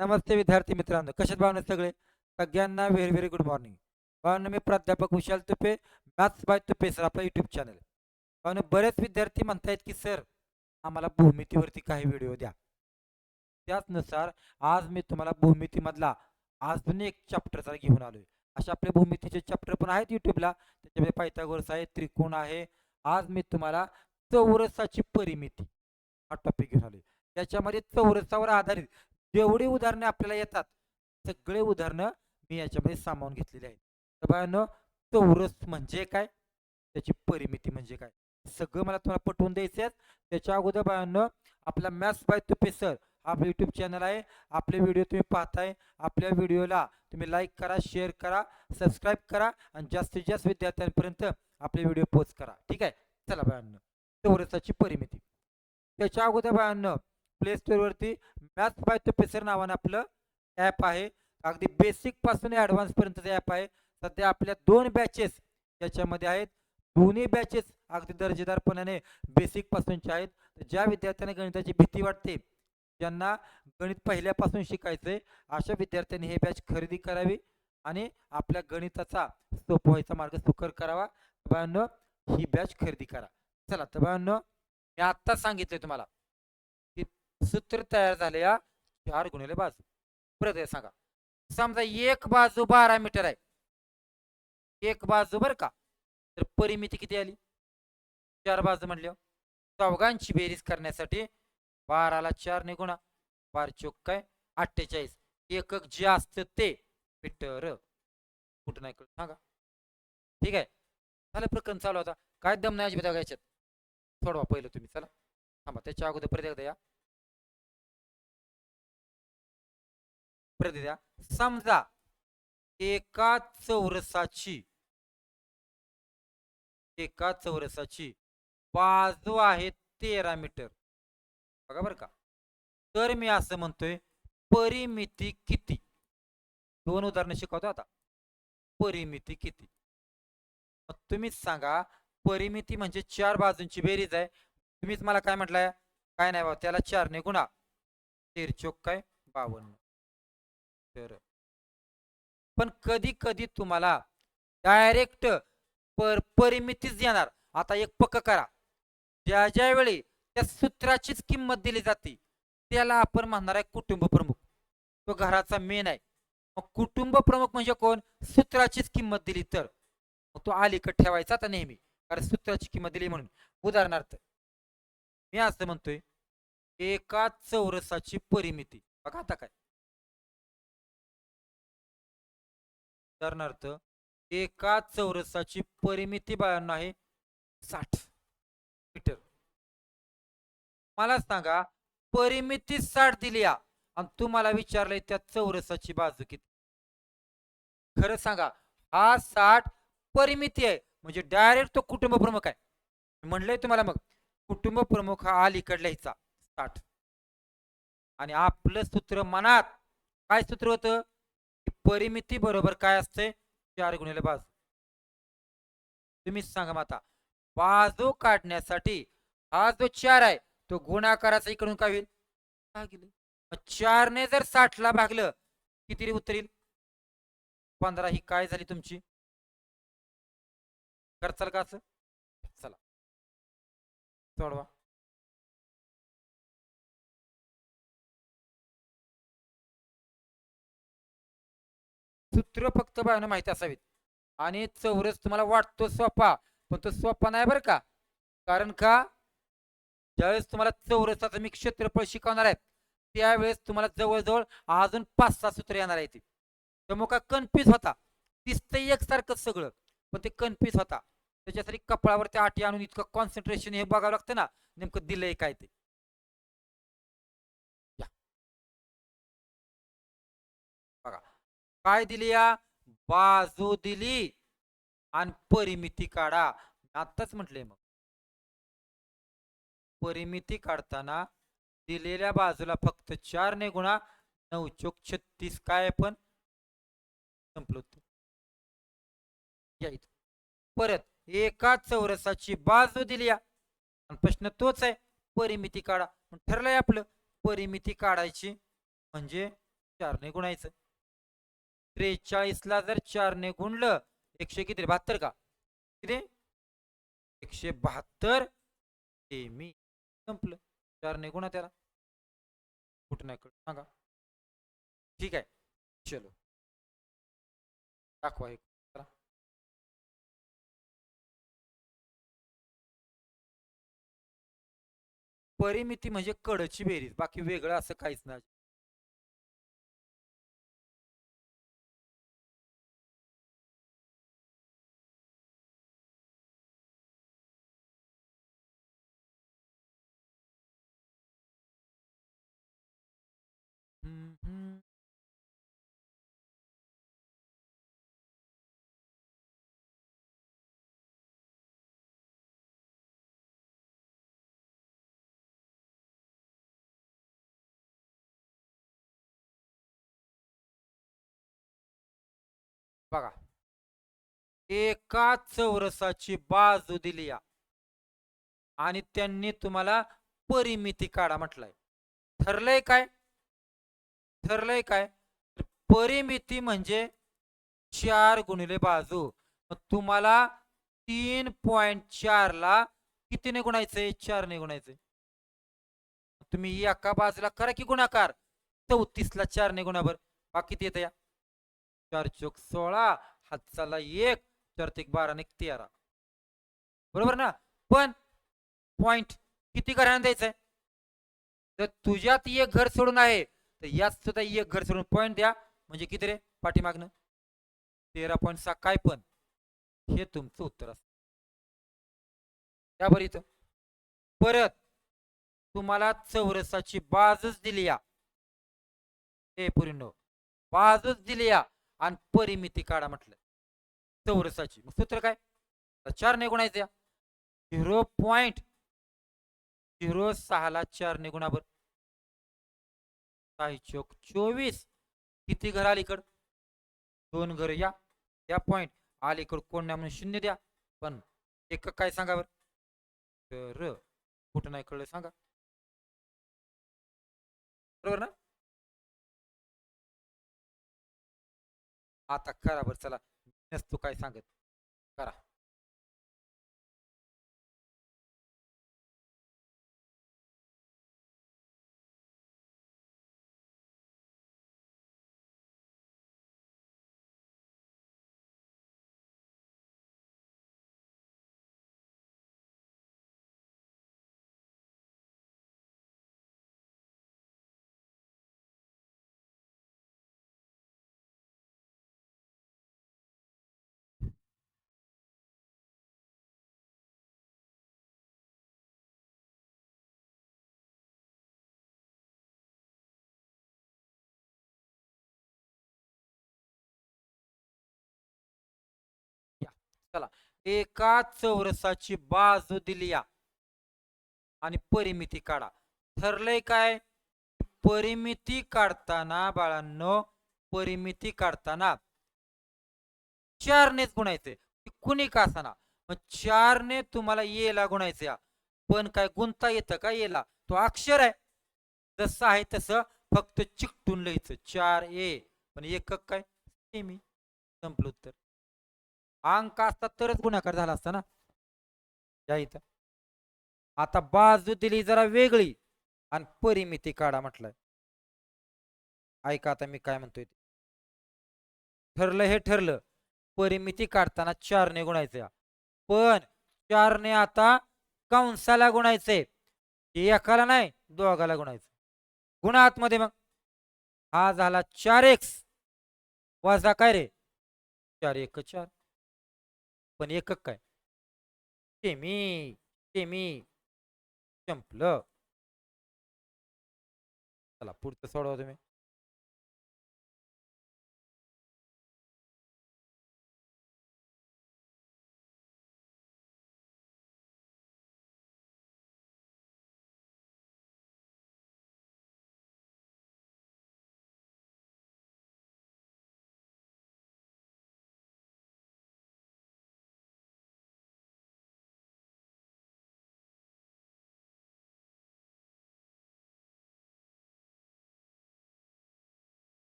नमस्ते विद्यार्थी मित्रांनो, कशात भावना सगळे? सगळ्यांना व्हेरी व्हेरी गुड मॉर्निंग. भावना मी प्राध्यापक Vishal Tupe, maths by Tupe sir आपला युट्यूब चॅनल. भावना बरेच विद्यार्थी म्हणतायत की सर आम्हाला भूमितीवरती काही व्हिडिओ द्या. त्याचनुसार आज मी तुम्हाला भूमितीमधला अजून एक चॅप्टर घेऊन आलोय. अशा आपले भूमितीचे चॅप्टर पण आहेत युट्यूबला. त्याच्यामध्ये पायथागोरस आहे, त्रिकोण आहे. आज मी तुम्हाला चौरसाची परिमिती हा टॉपिक घेऊन आलोय. त्याच्यामध्ये चौरसावर आधारित जेवढी उदाहरणे आपल्याला येतात सगळे उदाहरणं मी याच्यामध्ये सामावून घेतलेली आहेत. तर बाळांनो, चौरस म्हणजे काय, त्याची परिमिती म्हणजे काय, सगळं मला तुम्हाला पटवून द्यायचं आहे. त्याच्या अगोदर बाळांनो, आपला मॅथ्स बाय तुपे सर हा यूट्यूब चॅनल आहे. आपले व्हिडिओ तुम्ही पाहताय. आपल्या व्हिडिओला तुम्ही लाईक करा, शेअर करा, सबस्क्राईब करा आणि जास्तीत जास्त विद्यार्थ्यांपर्यंत आपले व्हिडिओ पोस्ट करा. ठीक आहे. चला बाळांनो, चौरसाची परिमिती. त्याच्या अगोदर बाळांनो, प्ले स्टोअरवरती मॅथ्स बाय तुपे सर नावानं आपलं ॲप आहे. अगदी बेसिक पासून ॲडव्हान्स पर्यंतचं ॲप आहे. सध्या आपल्या 2 बॅचेस त्याच्यामध्ये आहेत. दोन्ही बॅचेस अगदी दर्जेदारपणाने बेसिक पासूनच्या आहेत. ज्या विद्यार्थ्यांना गणिताची भीती वाटते, ज्यांना गणित पहिल्यापासून शिकायचंय, अशा विद्यार्थ्यांनी हे बॅच खरेदी करावी आणि आपल्या गणिताचा सोपा व्हायचा मार्ग सुकर करावा. बाळांनो, ही बॅच खरेदी करा. चला तर बाळांनो, मी आत्ता सांगितलंय तुम्हाला की सूत्र तयार झाले या 4 गुणिले बाजू. परत हे सांगा, समजा एक बाजू 12 मीटर आहे, एक बाजू बर का, तर परिमिती किती आली? 4 बाजू म्हणल्या चौघांची बेरीज करण्यासाठी 12ला 4 ने गुणा, 12 चोक काय 48. एकक जे असतं ते मीटर. कुठं नाही कळत सांगा. ठीक आहे. झालं, प्रकरण चालू होता. काय दम नाही अजिबात याच्यात. सोडवा पहिलं तुम्ही. चला थांबा, त्याच्या अगोदर परत एकदा या. परत द्या. समजा एका चौरसाची बाजू आहे 13 मीटर. बघा बरं का. तर मी असं म्हणतोय, परिमिती किती? 2 उदाहरणं शिकवतो आता. परिमिती किती? तुम्हीच सांगा. परिमिती म्हणजे 4 बाजूंची बेरीज आहे. तुम्हीच मला काय म्हटलंय? काय नाही बाबा, त्याला 4 ने गुणा. 13 चोक काय 52. तर पण कधी कधी तुम्हाला डायरेक्ट परिमितीच देणार. आता एक पक्क करा, ज्या ज्या वेळी त्या सूत्राचीच किंमत दिली जाते त्याला आपण म्हणणार आहे कुटुंब प्रमुख. तो घराचा मेन आहे. मग कुटुंब प्रमुख म्हणजे कोण? सूत्राचीच किंमत दिली तर मग तो अलीकड ठेवायचा आता नेहमी, कारण सूत्राची किंमत दिली म्हणून. उदाहरणार्थ मी असं म्हणतोय, एका चौरसाची परिमिती बघा आता काय. उदाहरणार्थ एका चौरसाची परिमिती बाळांनो आहे 60 मीटर. मला सांगा, परिमिती 60 दिली आणि तुम्हाला विचारलंय त्या चौरसाची बाजू किती? खरं सांगा, हा 60 परिमिती आहे म्हणजे डायरेक्ट तो कुटुंब प्रमुख आहे. म्हणलंय तुम्हाला, मग कुटुंब प्रमुख हा अलीकड लिहायचा 60. आणि आपलं सूत्र मनात काय सूत्र होतं? परिमिती बरोबर काय असते? 4 गुणिले बाजू. तुम्हीच सांगा मग आता. बाजू काढण्यासाठी हा जो 4 आहे तो गुणाकाराचा इकडून काय होईल? 4 ने जर 60 ला भागलं किती उत्तर येईल? 15. ही काय झाली तुमची? करचाल का असं? चला सोडवा. सूत्र फक्त बाळांनो माहिती असावीत. आणि चौरस तुम्हाला वाटतो सोपा, पण तो सोपा नाही बरं का. कारण का, ज्यावेळेस तुम्हाला चौरसाचं मी क्षेत्रफळ शिकवणार आहेत त्यावेळेस तुम्हाला जवळजवळ अजून 5-6 सूत्र येणार आहेत. त्यामुळे काय कन्फ्युज होता. दिसतंय एकसारखंच सगळं, पण ते कन्फ्युज होता. त्याच्यासाठी कपाळावरती आठी आणून इतकं कॉन्सन्ट्रेशन हे बघावं लागतं ना, नेमकं दिलंय काय ते. या, बघा काय दिली या? बाजू दिली आणि परिमिती काढा. आत्ताच म्हटलंय मग. परिमिती काढताना दिलेल्या बाजूला फक्त 4 ने गुणा, 9 चोक 36 काय पण संपलो. या इथं परत एका चौरसाची बाजू दिली आणि प्रश्न तोच आहे, परिमिती काढा. ठरलंय आपलं परिमिती काढायची म्हणजे 4ने गुणायचं. 43ला जर 4ने गुणलं 100 किती 72 का किती 172 मी संपलं 4ने गुणा त्याला कुठं नाही कळत सांगा. ठीक आहे चलो दाखवा एक करा. परिमिती म्हणजे कडची बेरीज बाकी वेगळं असं काहीच नाही. हम्म, हम्म. बघा एका चौरसाची बाजू दिली या आणि त्यांनी तुम्हाला परिमिती काढा म्हटलंय. ठरलंय काय ठरलंय काय परिमिती म्हणजे 4 गुणिले बाजू. मग तुम्हाला 3.4 ला कितीने गुणायचंय 4ने गुणायचंय. तुम्ही एका बाजूला करा की गुणाकार 34ला 4ने गुणावर बाकी किती येतं या 4 चोक 16 हातचाला 1 4 तिक 12 आणि 13 बरोबर ना. पण पॉइंट किती घरांना द्यायचंय तर तुझ्यात एक घर सोडून आहे तर यात सुद्धा एक घर सोडून पॉइंट द्या म्हणजे किती रे पाठीमागनं 13.6 काय पण हे तुमचं उत्तर असतं. त्यावर इथं परत तुम्हाला चौरसाची बाजूच दिली या हे पुरीनो बाजूच दिली या आणि परिमिती काढा म्हटलं चौरसाची. मग सूत्र काय 4ने गुणायचं या 0.06ला 4ने गुणावर 6 चोक 24 किती घर अलीकड 2 घर या पॉइंट अलीकड कोण नाही म्हणून 0 द्या. पण एक काय सांगा बरं तर कुठं नाही कळलं सांगा बरोबर ना. आता करा बरं चला नसतो काय सांगत करा. या चला एका चौरसाची बाजू दिली या आणि परिमिती काढा. ठरलंय काय परिमिती काढताना बाळांनो परिमिती काढताना 4नेच गुणायचे कुणी का असाना. मग 4ने तुम्हाला येला गुणायचं पण काय गुंता येतं का येला तो अक्षर आहे जसं आहे तसं फक्त चिकटून लिहायचं 4 पण एकक काय सेमी संपलं उत्तर. अंक असतात तरच गुणाकार झाला असता ना या इथं. आता बाजू दिली जरा वेगळी आणि परिमिती काढा म्हटलंय. ऐका आता मी काय म्हणतोय ठरलं हे ठरलं परिमिती काढताना 4ने गुणायचं पण 4ने आता कंसाला गुणायचंय एकाला नाही दोघाला गुणायचं. गुणा आतमध्ये मग हा झाला 4x वजा काय रे 4 1 4 पण एकक काय सेमी सेमी संपलं. चला पुढचं सोडवा तुम्ही.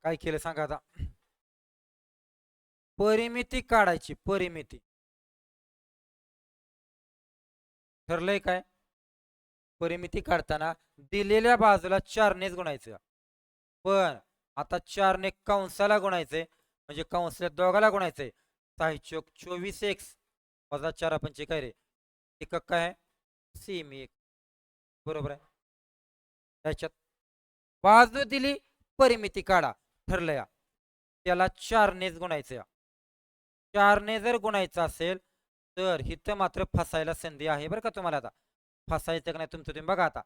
काय केलं सांगा आता. परिमिती काढायची, परिमिती. ठरलंय काय? परिमिती काढताना दिलेल्या बाजूला 4नेच गुणायचं. पण आता 4ने कंसाला गुणायचंय, म्हणजे कंसाला दोघाला गुणायचंय. 6 चोक 24x वजा 4 पंचे काय रे, एकक काय आहे? सेमी एक. बरोबर आहे. त्याच्यात बाजू दिली, परिमिती काढा. ठरलं या, त्याला 4नेच गुणायचं. 4ने जर गुणायचं असेल तर इथं मात्र फसायला संधी आहे बरं का तुम्हाला. आता फसायचं का नाही तुमचं तुम्ही बघा. आता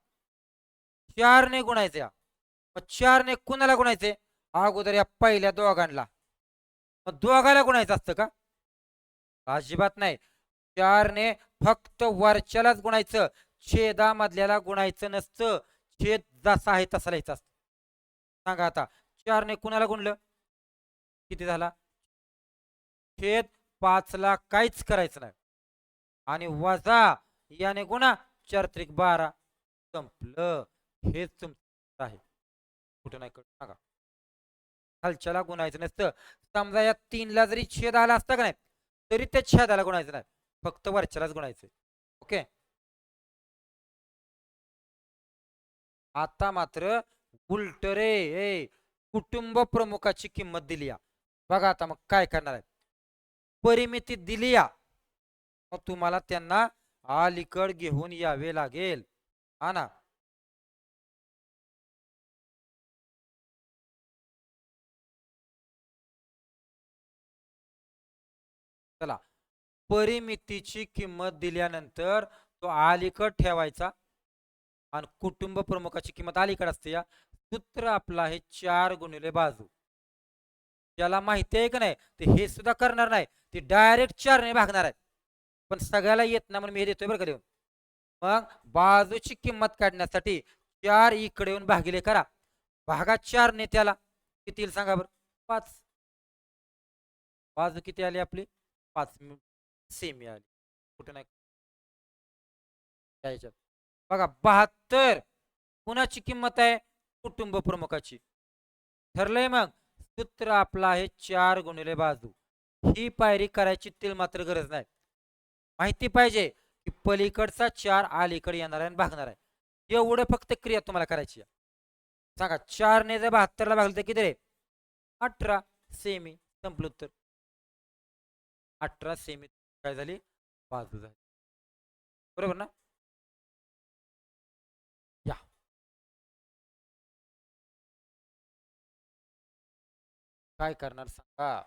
4ने गुणायचं. मग 4ने कुणाला गुणायचे? अगोदर या पहिल्या दोघांना. मग दोघाला गुणायचं असतं का? अजिबात नाही. 4ने फक्त वरच्यालाच गुणायचं, छेदामधल्याला गुणायचं नसतं. छेद जसा आहे तसा लिहायचा असतं. सांगा आता 4ने कुणाला गुणलं, किती झाला? छेद 5ला काहीच करायचं नाही, आणि वजा याने गुणा 4 त्रिक 12. संपलं. हेच तुमचं आहे, कुठं नाही कळत सांगा. खालच्याला गुणायचं नसतं. समजा या 3ला जरी छेद आला असता का नाही, तरी त्या छेदाला गुणायचं नाही, फक्त वरच्यालाच गुणायचं. ओके. आता मात्र उलट रे. कुटुंब प्रमुखाची किंमत दिली या. बघा आता मग काय करणार आहे. परिमिती दिली या, मग तुम्हाला त्यांना अलीकड घेऊन यावे लागेल. हा ना. चला, परिमितीची किंमत दिल्यानंतर तो अलीकड ठेवायचा, आणि कुटुंब प्रमुखाची किंमत अलीकड असते. या सूत्र आपलं आहे 4 गुणिले बाजू. ज्याला माहिती आहे का नाही ते हे सुद्धा करणार नाही, ते डायरेक्ट 4ने भागणार आहे. पण सगळ्याला येत नाही म्हणून मी हे देतोय बरं का देऊन. मग बाजूची किंमत काढण्यासाठी 4 इकडे येऊन भागिले करा. भागा 4ने त्याला किती येईल सांगा बरं? 5. बाजू किती आली आपली? 5 सेमी आली. कुठे नाही याच्यात. बघा 72 कुणाची किंमत आहे? कुटुंब प्रमुखाची. ठरलंय. मग सूत्र आपलं आहे 4 गुणिले बाजू. ही पायरी करायची तिल मात्र गरज नाही. माहिती पाहिजे की पलीकडचा 4 अलीकडे येणार आहे आणि भागणार आहे. एवढं फक्त क्रिया तुम्हाला करायची आहे. सांगा 4ने जर 72ला भागलं तर किती रे? 18 सेमी. संपलं उत्तर. 18 सेमी काय झाली? बाजू झाली. बरोबर ना? या काय करणार सांगा.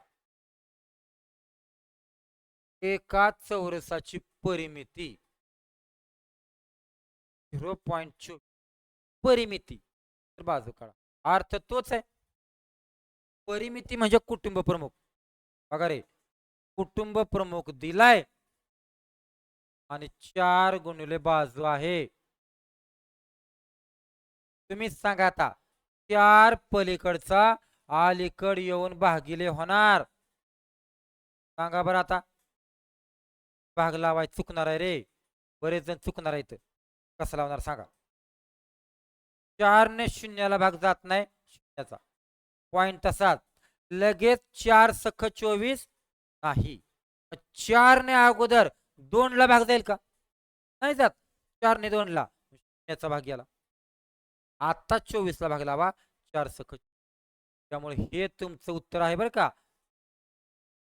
एका चौरसाची परिमिती 0.24 परिमिती, तर बाजू काढा. अर्थ तोच आहे. परिमिती म्हणजे कुटुंब प्रमुख. बघा रे, कुटुंब प्रमुख दिलाय आणि 4 गुणिले बाजू आहे. तुम्हीच सांगा आता, 4 पलीकडचा अलीकड येऊन भागिले होणार. सांगा बरं आता. भाग लावाय चुकणार आहे रे, बरेच जण चुकणार आहेत. कसं लावणार सांगा. 4ने शून्याला भाग जात नाही, शून्याचा पॉइंट तसाच. लगेच 4 सख 24 नाही. 4ने अगोदर 2ला भाग जाईल का? नाही जात. 4ने 2ला शून्याचा भाग गेला. आता 24ला भाग लावा, 4 सख. त्यामुळे हे तुमचं उत्तर आहे बरं का.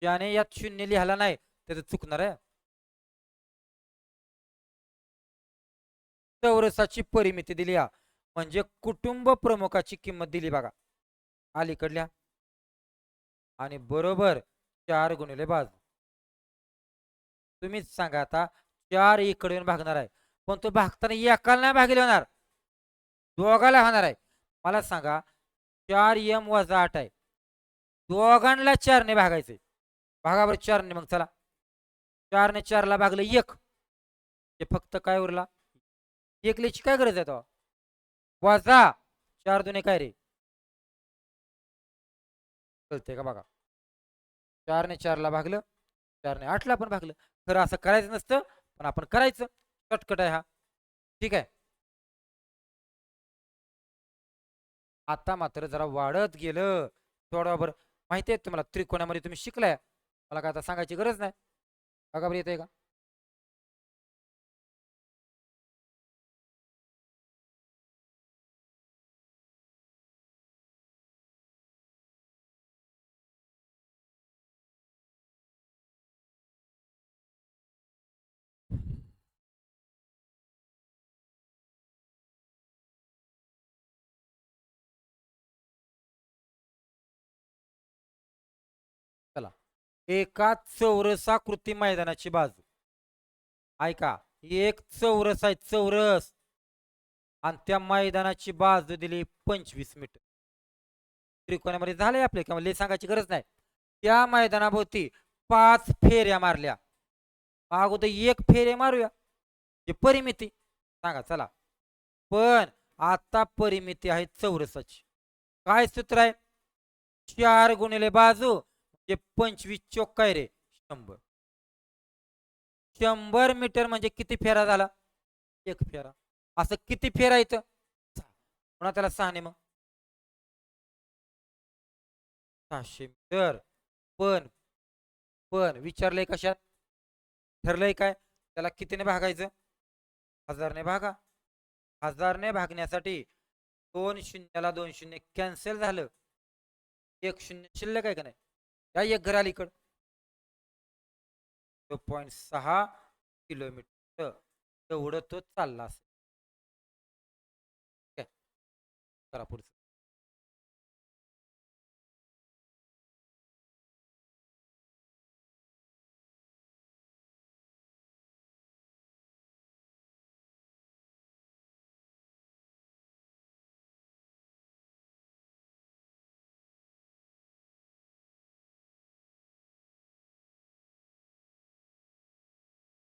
ज्याने यात शून्य लिहाला नाही त्याचं चुकणार आहे. चौरसाची परिमिती दिली म्हणजे कुटुंब प्रमुखाची किंमत दिली बघा अलीकडल्या, आणि बरोबर 4 गुणिले बाजू. तुम्हीच सांगा आता. 4 इकडे येऊन भागणार आहे, पण तो भागताना एकाला नाही भागिले होणार, दोघाला होणार आहे. मला सांगा 4m वजा 8 आहे, दोघांना 4ने भागायचे. भागा बरं 4ने. मग चला 4ने 4ला भागलं 1, ते फक्त काय उरला? 1 लिहायची काय गरज आहे तो? वजा 4 दुने काय रे? कळते का बघा. 4ने 4ला भागलं, 4ने 8ला पण भागलं. खरं असं करायचं नसतं, पण आपण करायचं. शॉर्टकट आहे हा. ठीक आहे. आता मात्र जरा वाढत गेलं थोडा बरं माहिती आहे तुम्हाला त्रिकोणामध्ये तुम्ही शिकलाय, मला काय आता सांगायची गरज नाही. बघा बरं येते का? चला, एका चौरसाकृती मैदानाची बाजू ऐका, एक चौरस आहे चौरस, आणि त्या मैदानाची बाजू दिली 25 मीटर. त्रिकोणामध्ये झालंय आपले किंवा लय सांगायची गरज नाही. त्या मैदानाभोवती 5 फेऱ्या मारल्या. अगोदर एक फेरे मारूया, जे परिमिती सांगा चला. पण आता परिमिती आहे चौरसाची. काय सूत्र आहे? 4 गुणिले बाजू म्हणजे 25 चोक काय रे 100. 100 मीटर म्हणजे किती फेरा झाला? एक फेरा. असं किती फेरा येतं? पुन्हा त्याला 6 मग 600 मीटर. पण पण विचारलंय कशात? ठरलंय काय? त्याला कितीने भागायचं? 1000ने भागा. 1000ने भागण्यासाठी 2 शून्याला 2 शून्य कॅन्सल झालं. 1 शून्य शिल्लक आहे का नाही? या एक घर अलीकड 2.6 किलोमीटर एवढं तो चालला असेल. करा पुढचं.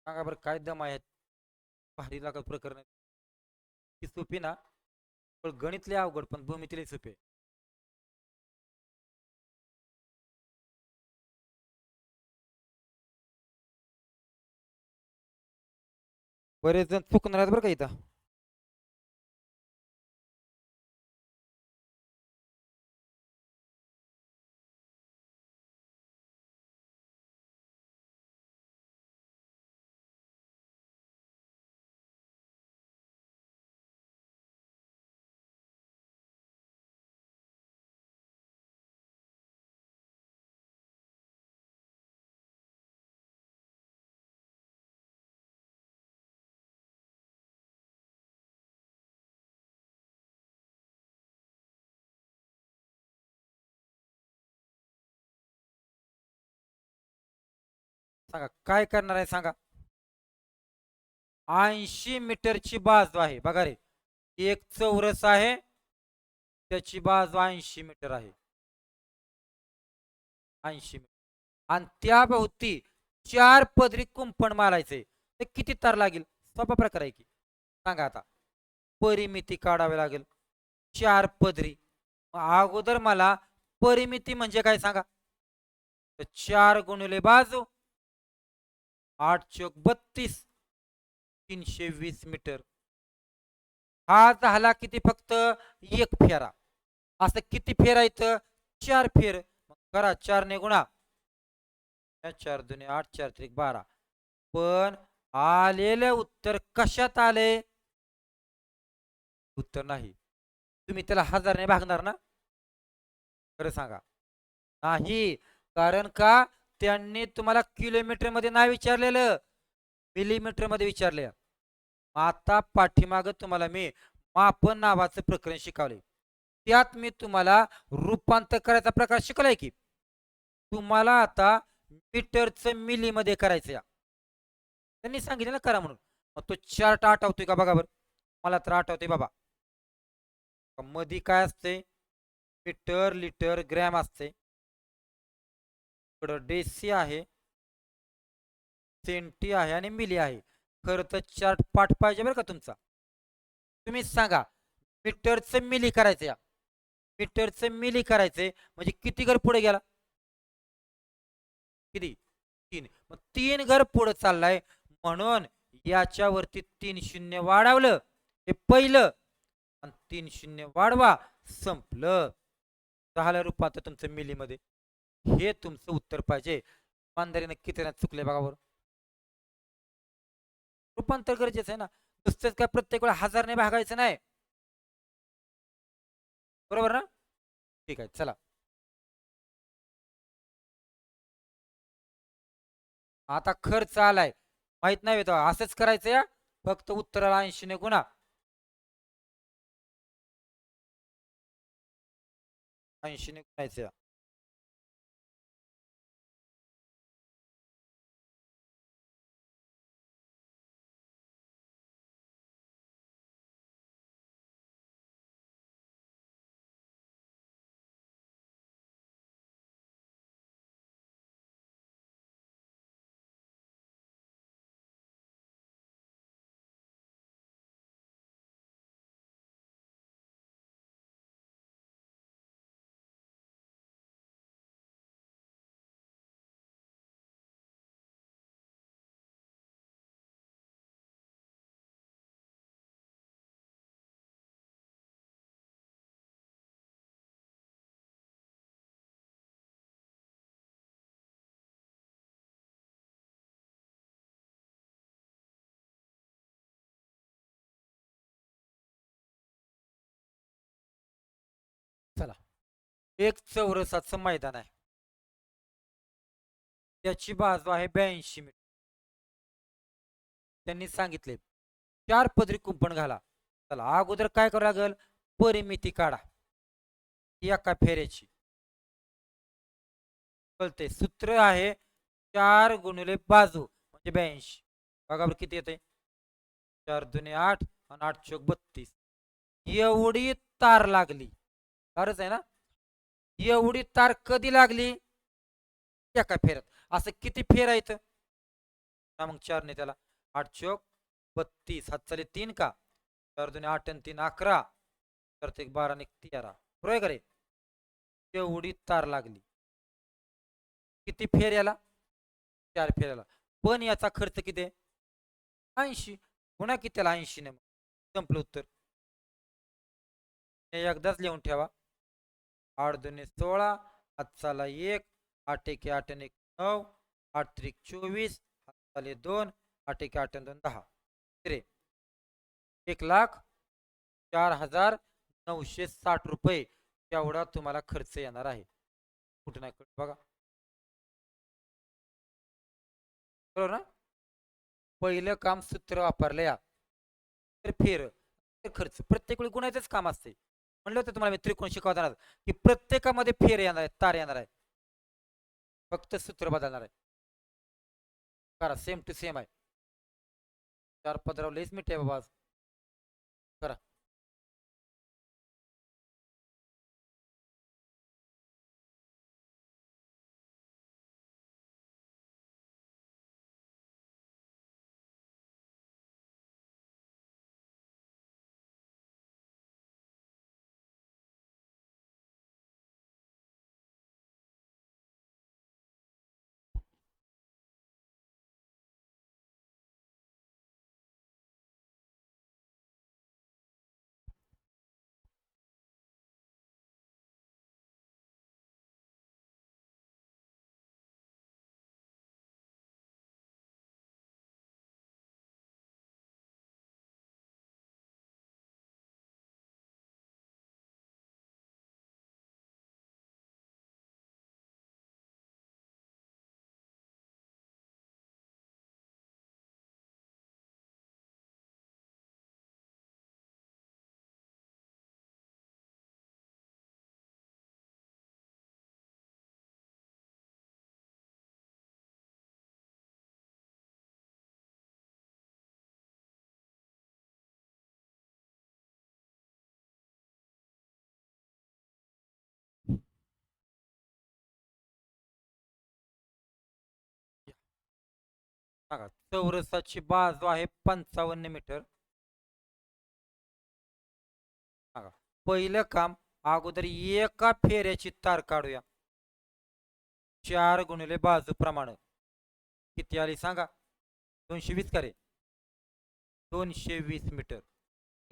सांगा बरं काय दम आहेत? भारी लागत प्रकरण ती सोपी ना, पण गणित लय अवघड, पण भूमिती लय सोपी आहे. बरेच जण चुकणार आहेत बरं का इथं. सांगा काय करणार आहे सांगा. 80 मीटरची बाजू आहे बघा रे. एक चौरस आहे, त्याची बाजू 80 मीटर आहे. 80 मीटर आणि त्या भोवती 4 पदरी कुंपण मारायचे. ते किती तार लागेल? सोपा प्रकार आहे की. सांगा आता. परिमिती काढावी लागेल 4 पदरी. अगोदर मला परिमिती म्हणजे काय सांगा. 4 गुणिले बाजू 8 चोक 32 320 मीटर. हा झाला किती? फक्त एक फेरा. असं किती फेरा इथं? 4 फेर. मग करा 4ने गुणा. 4 दूने 8 4 त्रिक 12. पण आलेलं उत्तर कशात आले? उत्तर नाही. तुम्ही त्याला 1000ने भागणार ना? खरं सांगा. नाही, कारण का त्यांनी तुम्हाला किलोमीटर मध्ये नाही विचारलेलं, मिलीमीटर मध्ये विचारले. आता पाठीमाग तुम्हाला मी मापन नावाचं प्रकरण शिकवले. त्यात मी तुम्हाला रूपांतर करायचा प्रकार शिकलाय की. तुम्हाला आता मीटरचं मिलीमध्ये करायचं. त्यांनी सांगितलं ना करा म्हणून. मग तो चार्ट आठवतोय का बघा बरं. मला तर आठवतोय बाबा. मधी काय असते? मीटर लिटर ग्रॅम असते. इकडं डेसी आहे, सेंटी आहे आणि मिली आहे. खरं तर चार्ट पाठ पाहिजे बरं का तुमचा. तुम्ही सांगा मीटरचं मिली करायचं या. मीटरचं मिली करायचंय म्हणजे किती घर पुढे गेला? किती? 3. मग 3 घर पुढे चाललाय म्हणून याच्यावरती 3 शून्य वाढवलं हे पहिलं, आणि 3 शून्य वाढवा संपलं. झालं रूपांतर तुमचं मिलीमध्ये. हे तुमचं उत्तर पाहिजे. इमानदारीने किती जण चुकले बघा बरं. रूपांतर गरजेचं आहे ना. नुसतंच काय प्रत्येक वेळा हजारने भागायचं नाही. बरोबर ना? ठीक आहे चला. आता खर्च आलाय. माहित नाही तो असंच करायचं या. फक्त उत्तराला 80 ने गुणा. 80 ने गुणायचं या. चला. एक चौरसाचं मैदान आहे. त्याची बाजू आहे 82 मीटर. त्यांनी सांगितले 4 पदरी कुंपण घाला. चला अगोदर काय करावं लागेल? परिमिती काढा एका फेऱ्याची. कळते सूत्र आहे 4 गुणिले बाजू म्हणजे 82. बघा बरं किती येते? 4 दुने 8 आणि 8 चौक 32. एवढी तार लागली. खरंच आहे ना? एवढी तार कधी लागली? एका फेऱ्यात. असं किती फेर आहेत? मग 4 ने त्याला 8 चौक 32. हात चाले 3 का? 4 दुने 8 आणि 3 11. तर ते 12 आणि 13. बरोबर का रे? एवढी तार लागली. किती फेर याला? 4 फेऱ्याला. पण याचा खर्च किती आहे? 80. पुन्हा किती त्याला 80 ने? संपलं उत्तर. हे एकदाच लिहून ठेवा. 8 दुने 16. हात चाला 1. 8 एके 8 आणि 9. 8 त्रिक 24. हात चाले 2. 8 एके 8 आणि 2 10. 1,04,960 रुपये एवढा तुम्हाला खर्च येणार आहे. कुठं नाही बघा. बरोबर ना? पहिलं काम सूत्र वापरलं या. तर फेर खर्च प्रत्येक वेळी गुणायचंच काम असते. म्हणलं होतं तुम्हाला मी त्रिकोण शिकवताना की प्रत्येकामध्ये फेर येणार आहे, तार येणार आहे. फक्त सूत्र बदलणार आहे. करा सेम टू सेम आहे. 4 15 लईच मिठ आहे बाबा आज. करा. बघा चौरसाची बाजू आहे 55 मीटर. बघा पहिलं काम अगोदर एका फेऱ्याची तार काढूया. 4 गुणिले बाजू प्रमाण किती आली सांगा? 220 करे. 220 मीटर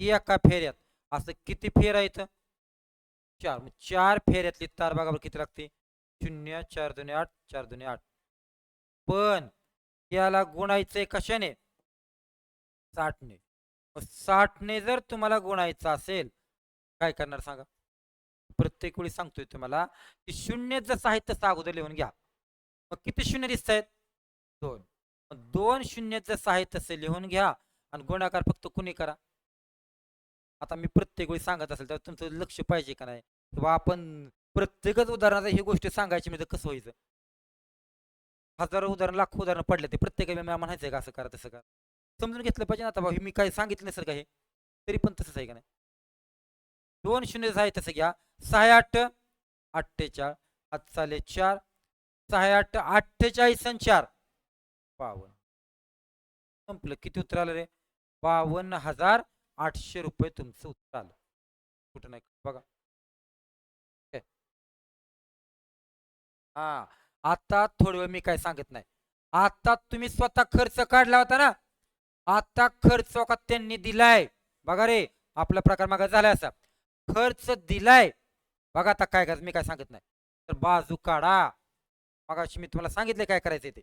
एका फेऱ्यात. असं किती फेर आहेत? 4 मग 4 फेऱ्यातली तार बघा बरं किती लागते 0 4 2 8 4 2 8 पण याला गुणायचंय कशाने 60ने 60ने जर तुम्हाला गुणायचं असेल काय करणार सांगा प्रत्येक वेळी सांगतोय तुम्हाला की शून्य जसं आहे तसं अगोदर लिहून घ्या मग किती शून्य दिसत आहेत 2 2 शून्य जसं आहे तसं लिहून घ्या आणि गुणाकार फक्त कुणी करा आता मी प्रत्येक वेळी सांगत असेल तर तुमचं लक्ष पाहिजे का नाही किंवा आपण प्रत्येकच उदाहरणात ही गोष्ट सांगायची म्हणजे कसं व्हायचं हजारो उदाहरण लाखो उदाहरण पडले ते प्रत्येक वेळी म्हणायचंय का असं करा तसं करा समजून घेतलं पाहिजे ना आता भाऊ मी काय सांगितलं नसेल का हे तरी पण तसंच आहे का नाही 2 शून्य आहे तसं घ्या 6 8 48 आज चाले 4 6 8 48 आणि 4 52 संपलं किती उत्तर आलं रे 52,800 रुपये तुमचं उत्तर आलं कुठं नाही बघा हा आता थोडी वेळ मी काय सांगत नाही आता तुम्ही स्वतः खर्च काढला होता ना आता खर्च का त्यांनी दिलाय बघा रे आपला प्रकार मागा झालाय असा खर्च दिलाय बघा आता काय करायचं मी काय सांगत नाही तर बाजू काढा मगाशी मी तुम्हाला सांगितले काय करायचं ते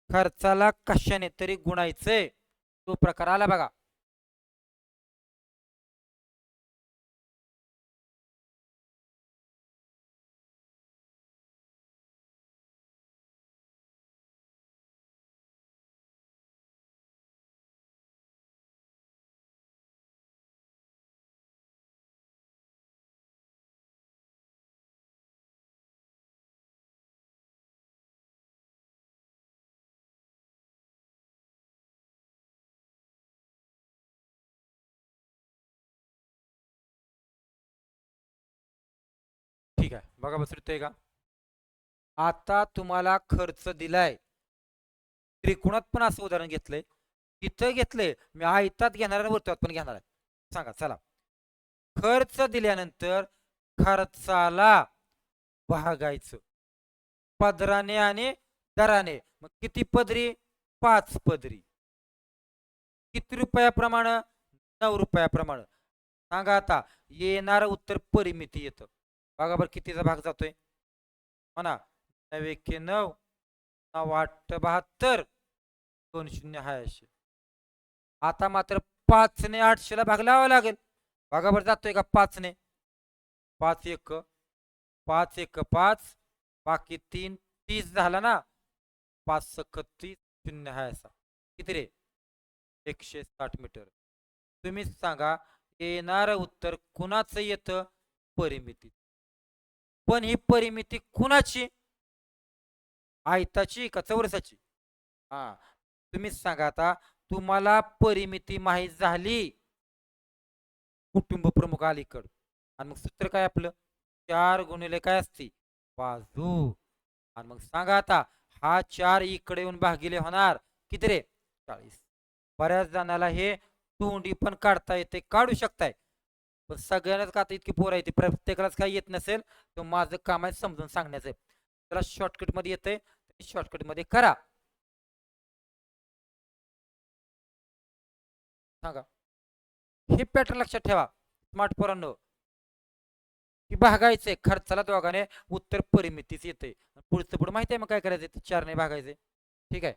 खर्चाला कशाने तरी गुणायचंय तो प्रकार आला बघा ठीक आहे बघा बसतोय का आता तुम्हाला खर्च दिलाय त्रिकोणात पण असं उदाहरण घेतलंय इथं घेतलंय मी आयतात घेणार आणि वृत्तात पण घेणार आहे सांगा चला खर्च दिल्यानंतर खर्चाला भागायचं पदराने आणि दराने मग किती पदरी 5 पदरी किती रुपयाप्रमाणे 9 रुपयाप्रमाणे सांगा आता येणार उत्तर परिमिती येतं बघा बरं कितीचा भाग जातोय म्हणा 9 9 8 72 2 0 80 आता मात्र 5 ने 800 ला भाग लावावा लागेल बघा बरं जातोय का 5 ने 5 1 5 1 5 बाकी 3 30 झाला ना 5 सख 30 0 आहे असा किती रे 160 मीटर तुम्हीच सांगा येणार उत्तर कुणाचं येतं परिमिती पण ही परिमिती कुणाची आयताची का चौरसाची हा तुम्हीच सांगा आता तुम्हाला परिमिती माहीत झाली कुटुंब प्रमुख अलीकड आणि मग सूत्र काय आपलं 4 गुणिले काय असते बाजू आणि मग सांगा आता हा 4 इकडे येऊन भागिले होणार किती रे 40 बऱ्याच जणाला हे तोंडी पण काढता येते काढू शकताय पण सगळ्यांनाच का आता इतकी पोर आहे प्रत्येकालाच काही येत नसेल तर माझं काम आहे समजून सांगण्याचं त्याला शॉर्टकट मध्ये येतंय शॉर्टकट मध्ये करा सांगा हे पॅटर्न लक्षात ठेवा स्मार्ट पोरांनो की भागायचंय खर्चाला दोघाने उत्तर परिमितीच येते पुढचं पुढे माहिती आहे मग काय करायचं 4 ने भागायचे ठीक आहे